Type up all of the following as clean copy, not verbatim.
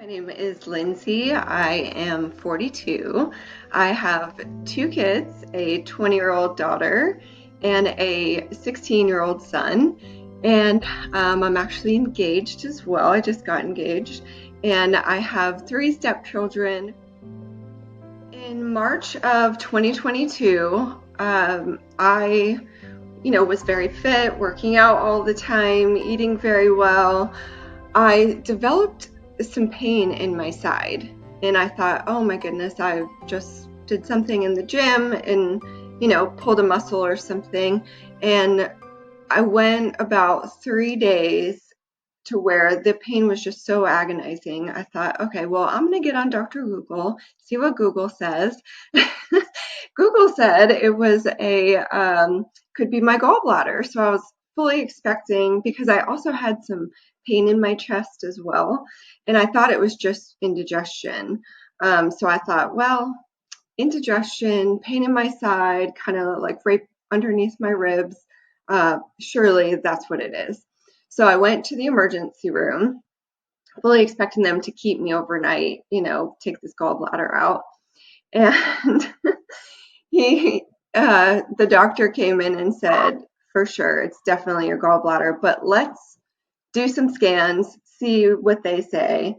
My name is Lindsay. I am 42. I have two kids, a 20-year-old daughter and a 16-year-old son. And I'm actually engaged as well. I just got engaged. And I have three stepchildren. In March of 2022, I was very fit, working out all the time, eating very well. I developed some pain in my side, and I thought, oh my goodness, I just did something in the gym and, pulled a muscle or something. And I went about 3 days to where the pain was just so agonizing. I thought, okay, well, I'm going to get on Dr. Google, see what Google says. Google said it was could be my gallbladder. So I was fully expecting, because I also had some pain in my chest as well. And I thought it was just indigestion. So I thought, well, indigestion, pain in my side, kind of like right underneath my ribs. Surely that's what it is. So I went to the emergency room, fully expecting them to keep me overnight, take this gallbladder out. And the doctor came in and said, for sure, it's definitely your gallbladder, but let's do some scans, see what they say.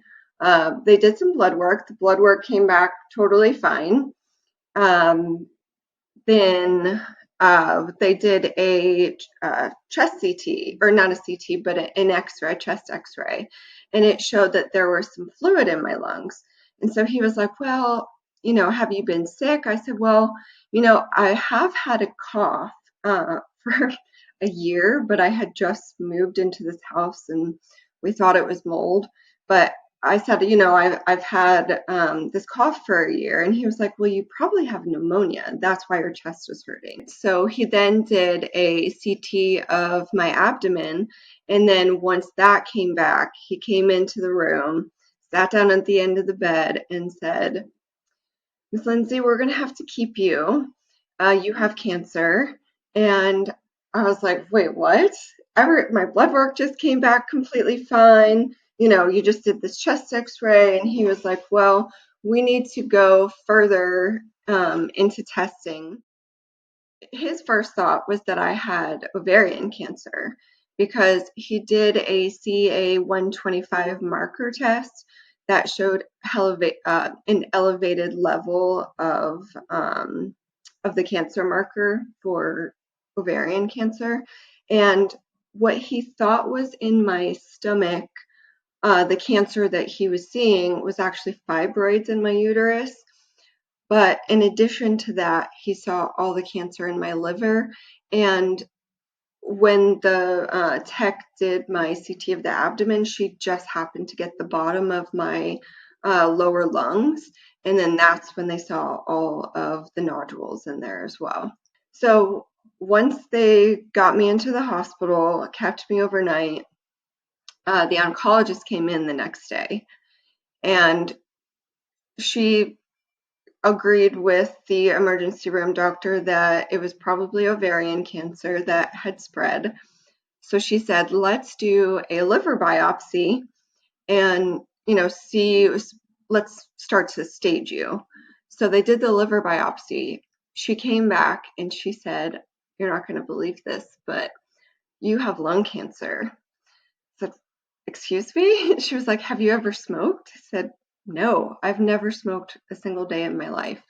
They did some blood work. The blood work came back totally fine. Then they did a chest CT, or not a CT, but an X-ray, chest X-ray, and it showed that there was some fluid in my lungs. And so he was like, well, have you been sick? I said, well, I have had a cough for a year, but I had just moved into this house and we thought it was mold. But I said, I've had this cough for a year. And he was like, well, you probably have pneumonia. That's why your chest was hurting. So he then did a CT of my abdomen. And then once that came back, he came into the room, sat down at the end of the bed and said, Miss Lindsay, we're going to have to keep you. You have cancer. And I was like, wait, what? My blood work just came back completely fine. You just did this chest X-ray. And he was like, well, we need to go further into testing. His first thought was that I had ovarian cancer, because he did a CA-125 marker test that showed an elevated level of the cancer marker for ovarian cancer. And what he thought was in my stomach, the cancer that he was seeing, was actually fibroids in my uterus. But in addition to that, he saw all the cancer in my liver. And when the tech did my CT of the abdomen, she just happened to get the bottom of my lower lungs. And then that's when they saw all of the nodules in there as well. So once they got me into the hospital, kept me overnight, the oncologist came in the next day. And she agreed with the emergency room doctor that it was probably ovarian cancer that had spread. So she said, let's do a liver biopsy and, let's start to stage you. So they did the liver biopsy. She came back and she said, you're not going to believe this, but you have lung cancer. I said, excuse me? She was like, have you ever smoked? I said, no, I've never smoked a single day in my life.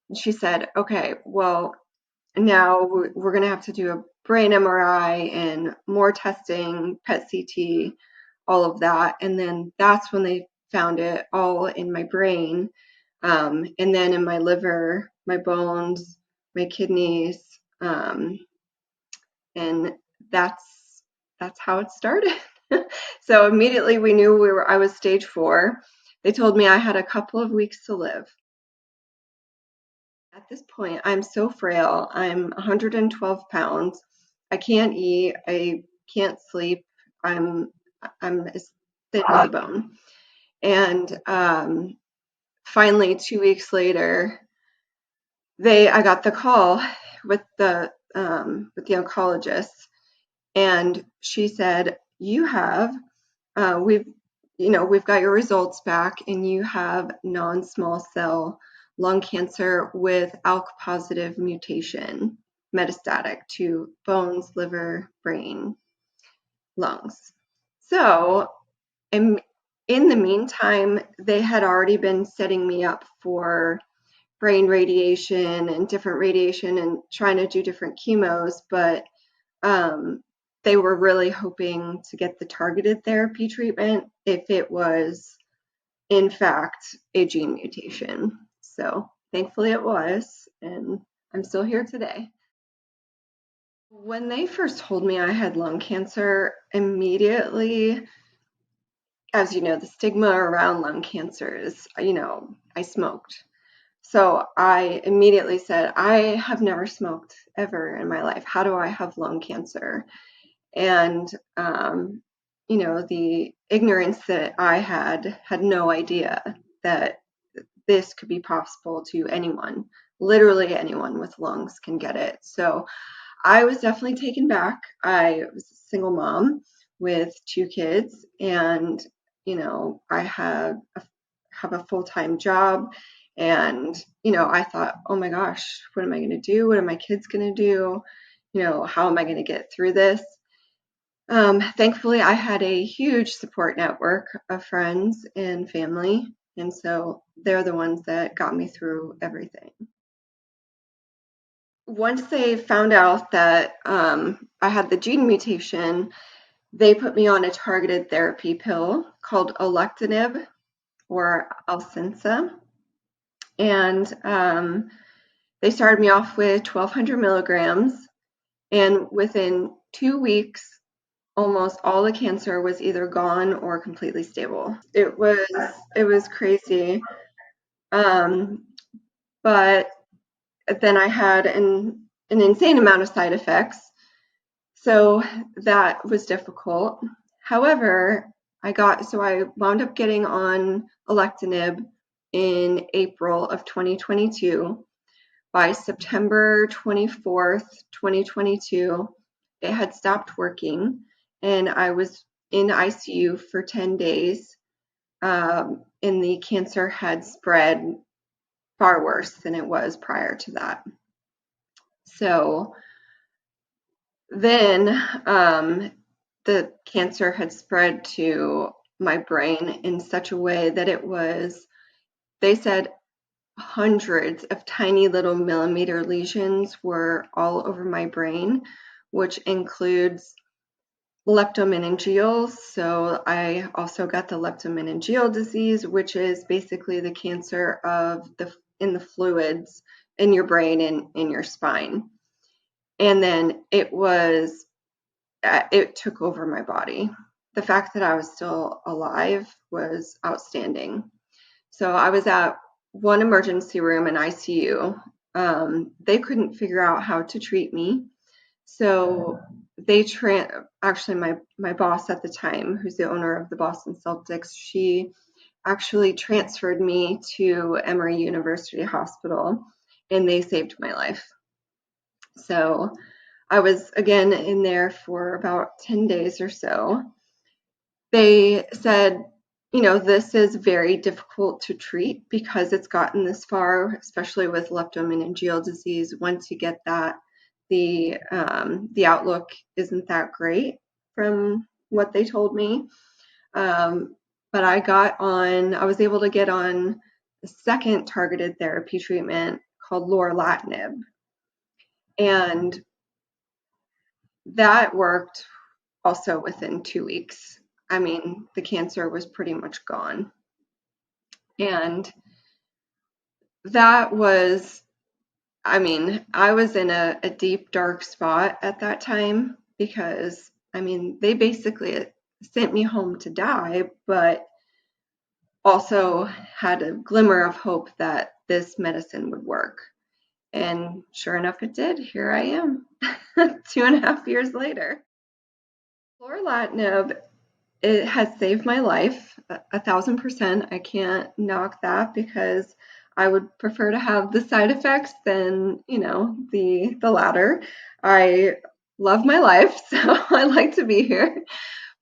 And she said, okay, well, now we're going to have to do a brain MRI and more testing, PET CT, all of that. And then that's when they found it all in my brain, and then in my liver, my bones, my kidneys, and that's how it started. So immediately we knew I was stage 4. They told me I had a couple of weeks to live. At this point, I'm so frail. I'm 112 pounds. I can't eat. I can't sleep. I'm as thin as a bone. And finally, 2 weeks later, I got the call with the oncologist, and she said, "You have we've we've got your results back and you have non-small cell lung cancer with ALK positive mutation, metastatic to bones, liver, brain, lungs. So in the meantime, they had already been setting me up for brain radiation and different radiation and trying to do different chemos, but they were really hoping to get the targeted therapy treatment if it was, in fact, a gene mutation. So thankfully it was, and I'm still here today. When they first told me I had lung cancer, immediately, as you know, the stigma around lung cancer is, I smoked. So I immediately said, I have never smoked ever in my life. How do I have lung cancer? And, the ignorance that I had no idea that this could be possible to anyone. Literally anyone with lungs can get it. So I was definitely taken back. I was a single mom with 2 kids, and I have a full-time job, and I thought, oh my gosh, what am I going to do? What are my kids going to do? How am I going to get through this? Thankfully, I had a huge support network of friends and family, and so they're the ones that got me through everything. Once they found out that I had the gene mutation, they put me on a targeted therapy pill called Lorlatinib or Alcensa, and they started me off with 1,200 milligrams, and within 2 weeks, almost all the cancer was either gone or completely stable. It was crazy, but then I had an insane amount of side effects. So that was difficult. However, I wound up getting on alectinib in April of 2022. By September 24th, 2022, it had stopped working, and I was in ICU for 10 days, and the cancer had spread far worse than it was prior to that. So then the cancer had spread to my brain in such a way that they said hundreds of tiny little millimeter lesions were all over my brain, which includes leptomeningeal. So I also got the leptomeningeal disease, which is basically the cancer in the fluids in your brain and in your spine. And then it took over my body. The fact that I was still alive was outstanding. So I was at one emergency room in ICU. They couldn't figure out how to treat me. So actually my boss at the time, who's the owner of the Boston Celtics, she actually transferred me to Emory University Hospital, and they saved my life. So I was again in there for about 10 days or so. They said, this is very difficult to treat because it's gotten this far, especially with leptomeningeal disease. Once you get that, the outlook isn't that great from what they told me. But I was able to get on the second targeted therapy treatment called Lorlatinib. And that worked also within 2 weeks. I mean, the cancer was pretty much gone. And that was, I was in a deep, dark spot at that time because, they basically sent me home to die, but also had a glimmer of hope that this medicine would work. And sure enough, it did. Here I am, 2.5 years later. Lorlatinib, it has saved my life 1,000%. I can't knock that because I would prefer to have the side effects than, the latter. I love my life, so I like to be here.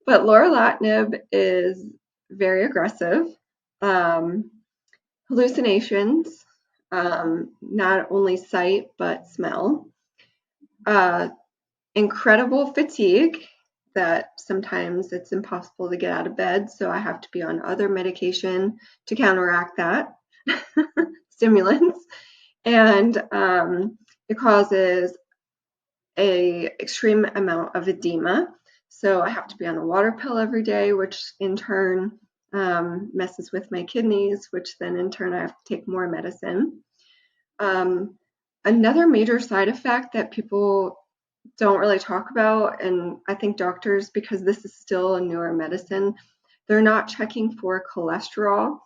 But lorlatinib is very aggressive, hallucinations, not only sight but smell, incredible fatigue that sometimes it's impossible to get out of bed, so I have to be on other medication to counteract that, stimulants, and it causes a extreme amount of edema. So I have to be on a water pill every day, which in turn messes with my kidneys, which then in turn I have to take more medicine. Another major side effect that people don't really talk about, and I think doctors, because this is still a newer medicine, they're not checking for cholesterol.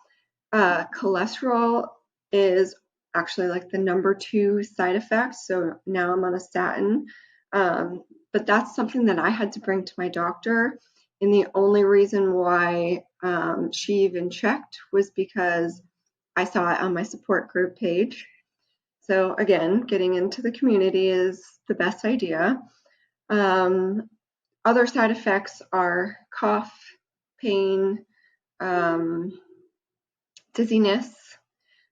Cholesterol is actually like the number 2 side effect. So now I'm on a statin. But that's something that I had to bring to my doctor. And the only reason why she even checked was because I saw it on my support group page. So again, getting into the community is the best idea. Other side effects are cough, pain, dizziness.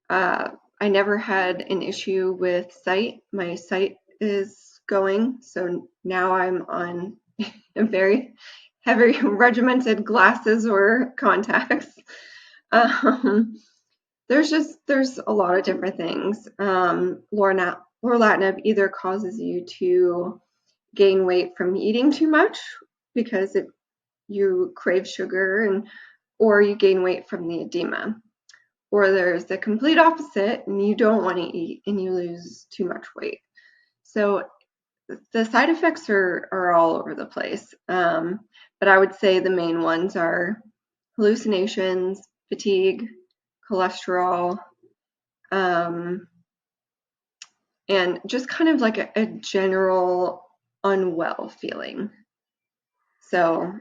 I never had an issue with sight. My sight is going, so now I'm on a very heavy regimented glasses or contacts. There's a lot of different things. Lorlatinib either causes you to gain weight from eating too much because you crave sugar, or you gain weight from the edema. Or there's the complete opposite, and you don't want to eat and you lose too much weight. So the side effects are all over the place. But I would say the main ones are hallucinations, fatigue, cholesterol, and just kind of like a general unwell feeling. So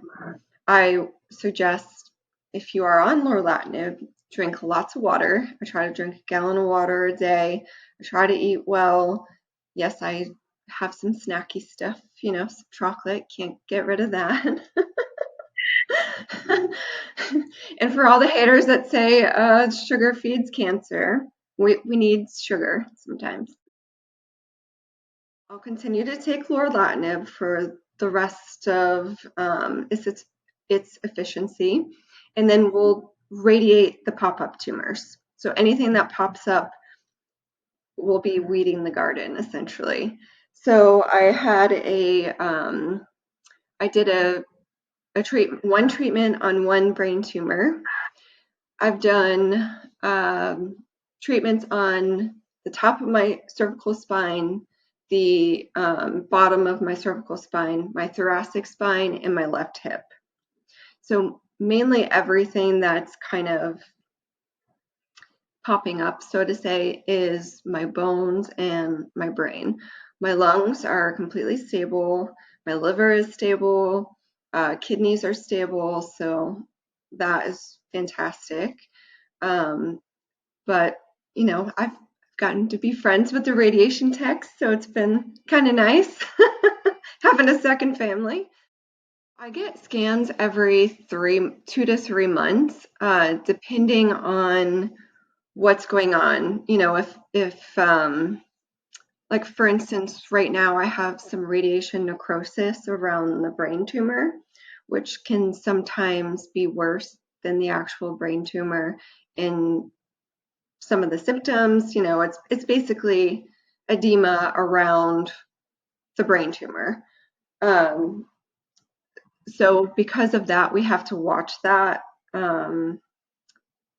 I suggest, if you are on lorlatinib, drink lots of water. I try to drink a gallon of water a day. I try to eat well. Yes, I have some snacky stuff, some chocolate. Can't get rid of that. And for all the haters that say sugar feeds cancer, we need sugar sometimes. I'll continue to take lorlatinib for the rest of its efficiency, and then we'll radiate the pop-up tumors. So anything that pops up will be weeding the garden, essentially. So I did one treatment on one brain tumor. I've done treatments on the top of my cervical spine, the bottom of my cervical spine, my thoracic spine, and my left hip. So mainly everything that's kind of popping up, so to say, is my bones and my brain. My lungs are completely stable. My liver is stable. Kidneys are stable. So that is fantastic. But, I've gotten to be friends with the radiation techs, so it's been kind of nice having a second family. I get scans every 2 to 3 months, depending on what's going on. If like for instance, right now I have some radiation necrosis around the brain tumor, which can sometimes be worse than the actual brain tumor. And some of the symptoms, it's basically edema around the brain tumor. So because of that, we have to watch that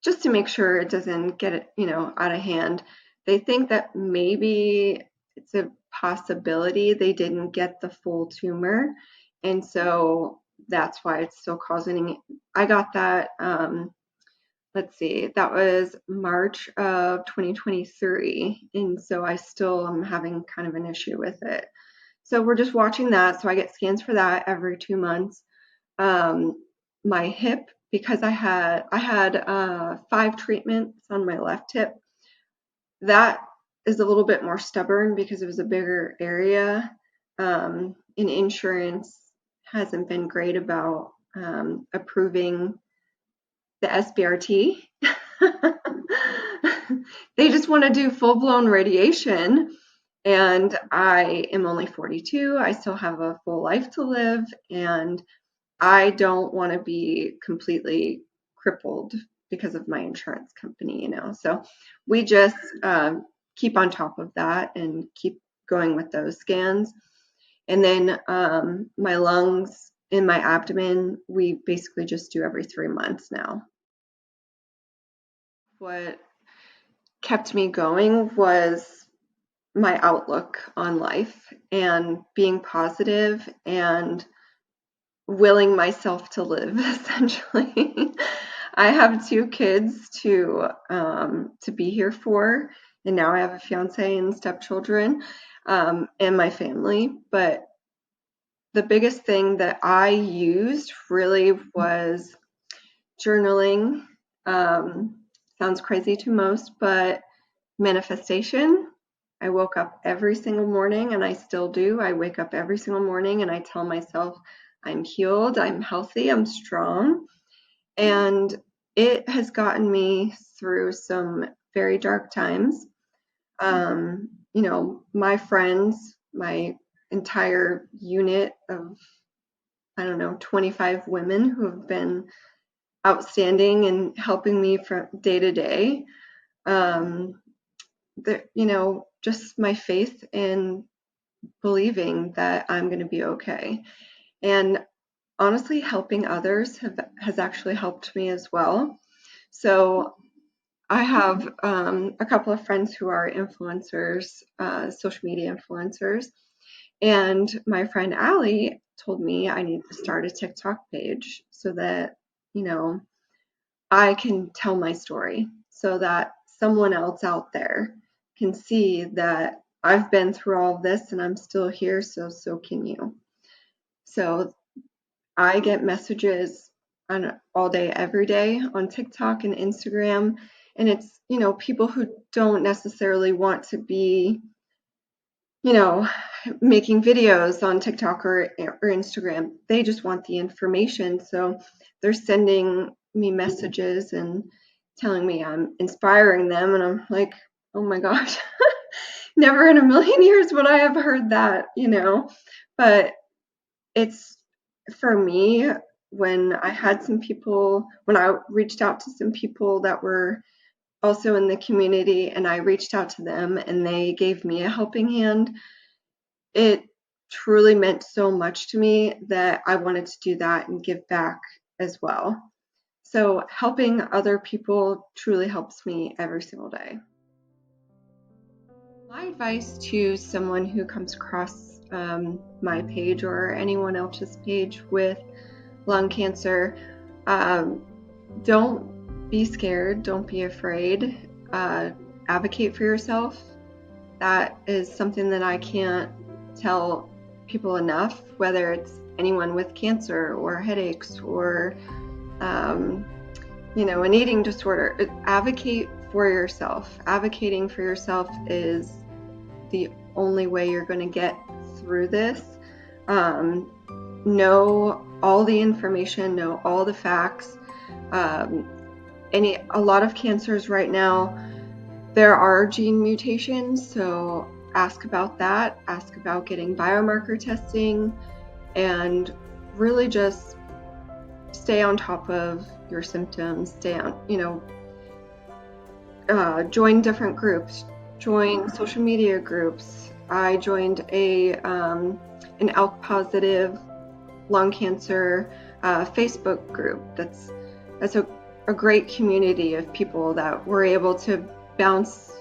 just to make sure it doesn't get it, out of hand. They think that maybe it's a possibility they didn't get the full tumor, and so that's why it's still causing. I got that. Let's see, that was March of 2023, and so I still am having kind of an issue with it. So we're just watching that. So I get scans for that every 2 months. My hip, because I had 5 treatments on my left hip. That is a little bit more stubborn because it was a bigger area. And insurance hasn't been great about approving the SBRT. They just want to do full-blown radiation. And I am only 42. I still have a full life to live. And I don't want to be completely crippled because of my insurance company, So we just keep on top of that and keep going with those scans. And then my lungs and my abdomen, we basically just do every 3 months now. What kept me going was my outlook on life and being positive and willing myself to live, essentially. I have 2 kids to be here for, and now I have a fiance and stepchildren, and my family. But the biggest thing that I used really was journaling. Sounds crazy to most, but manifestation. I woke up every single morning, and I still do. I wake up every single morning and I tell myself I'm healed, I'm healthy, I'm strong. And it has gotten me through some very dark times. My friends, my entire unit of, 25 women who have been outstanding and helping me from day to day. Just my faith in believing that I'm going to be okay. And honestly, helping others has actually helped me as well. So I have a couple of friends who are influencers, social media influencers. And my friend Allie told me I need to start a TikTok page so that, I can tell my story so that someone else out there can see that I've been through all of this and I'm still here, so can you. So I get messages all day, every day on TikTok and Instagram, and it's, people who don't necessarily want to be, making videos on TikTok or Instagram. They just want the information. So they're sending me messages and telling me I'm inspiring them, and I'm like, oh my gosh, never in a million years would I have heard that, But it's, for me, when I reached out to some people that were also in the community and I reached out to them and they gave me a helping hand, it truly meant so much to me that I wanted to do that and give back as well. So helping other people truly helps me every single day. My advice to someone who comes across my page or anyone else's page with lung cancer, don't be scared, don't be afraid, advocate for yourself. That is something that I can't tell people enough, whether it's anyone with cancer or headaches or an eating disorder. Advocate for yourself. Advocating for yourself is the only way you're going to get through this. Know all the information, know all the facts. A lot of cancers right now, there are gene mutations, so ask about that. Ask about getting biomarker testing, and really just stay on top of your symptoms. Join different groups. Join social media groups. I joined an ALK positive lung cancer Facebook group. That's a great community of people that we're able to bounce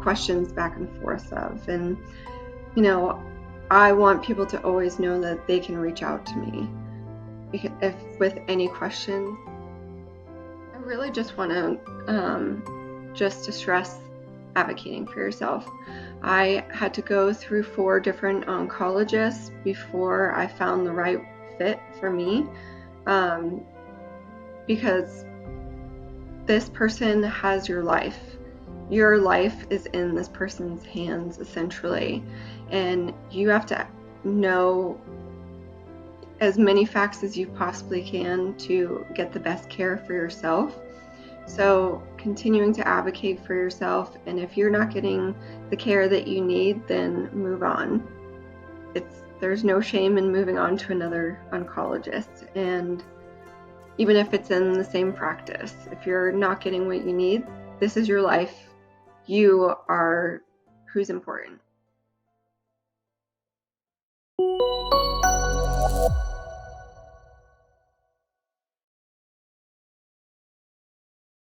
questions back and forth of. And I want people to always know that they can reach out to me if with any questions. I really just want to just to stress advocating for yourself. I had to go through 4 different oncologists before I found the right fit for me, because this person has your life. Your life is in this person's hands, essentially, and you have to know as many facts as you possibly can to get the best care for yourself. So continuing to advocate for yourself, and if you're not getting the care that you need, then move on. There's no shame in moving on to another oncologist, and even if it's in the same practice, if you're not getting what you need, this is your life. You are who's important.